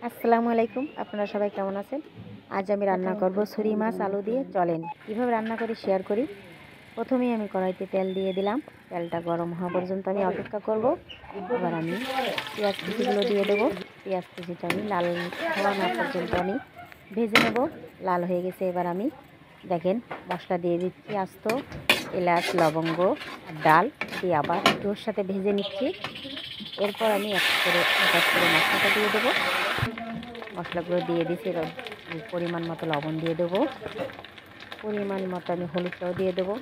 আসসালামু আলাইকুম, আপনারা সবাই কেমন আছেন? আজ আমি রান্না করব ছুরি মাছ আলু দিয়ে। চলেন কীভাবে রান্না করি শেয়ার করি। প্রথমেই আমি কড়াইতে তেল দিয়ে দিলাম। তেলটা গরম হওয়া পর্যন্ত আমি অপেক্ষা করব। এবার আমি পেঁয়াজ কুচিগুলো দিয়ে দেবো। পেঁয়াজ কুচিটা আমি লাল হওয়া না পর্যন্ত আমি ভেজে নেব। লাল হয়ে গেছে, এবার আমি দেখেন মশলা দিয়ে দিচ্ছি। আস্ত এলাচ, লবঙ্গ আর ডাল দিয়ে আবার একটু ওর সাথে ভেজে নিচ্ছি। এরপর আমি এক এক করে মশলাটা দিয়ে দেবো। মশলাগুলো দিয়ে দিচ্ছি। এবার পরিমাণ মতো লবণ দিয়ে দেবো, পরিমাণ মতো আমি হলুদটাও দিয়ে দেবো।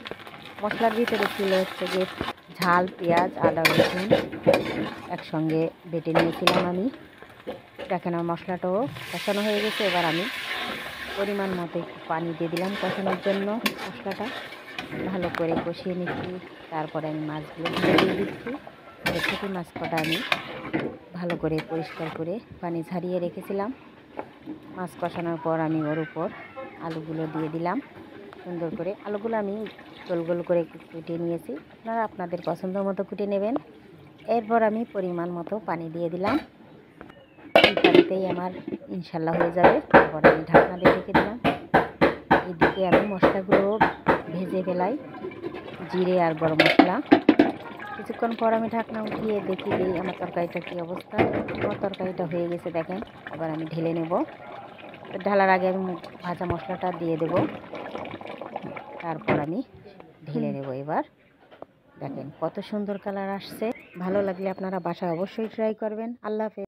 মশলার ভিতরে ছিল হচ্ছে যে ঝাল, পেঁয়াজ, আদা, রসুন একসঙ্গে বেটে নিয়েছিলাম আমি। দেখেন আমার মশলাটাও কষানো হয়ে গেছে। এবার আমি পরিমাণ মতো একটু পানি দিয়ে দিলাম কষানোর জন্য। মশলাটা ভালো করে কষিয়ে নিচ্ছি। তারপরে আমি মাছগুলো দিয়ে দিচ্ছি। ছোটো মাছ কটা আমি ভালো করে পরিষ্কার করে পানি ঝরিয়ে রেখেছিলাম। মাছ কষানোর পর আমি ওর উপর আলুগুলো দিয়ে দিলাম। সুন্দর করে আলুগুলো আমি গোল গোল করে কুটে নিয়েছি, আপনারা আপনাদের পছন্দ মতো কুটে নেবেন। এরপর আমি পরিমাণ মতো পানি দিয়ে দিলাম। এই পানিতেই আমার ইনশাল্লাহ হয়ে যাবে। তারপর আমি ঢাকনা দিয়ে রেখে দিলাম। এদিকে আমি মশলাগুলো ভেজে ফেলাই, জিরে আর গরম মশলা। কিছুক্ষণ পর আমি ঢাকনা উঠিয়ে দেখি যে আমার তরকারিটা কী অবস্থা। আমার তরকারিটা হয়ে গেছে দেখেন। এবার আমি ঢেলে নেব। ঢালার আগে আমি ভাজা মশলাটা দিয়ে দেব। তারপর আমি ঢেলে নেব। এবার দেখেন কত সুন্দর কালার আসছে। ভালো লাগলে আপনারা বাসায় অবশ্যই ট্রাই করবেন। আল্লাহ হাফেজ।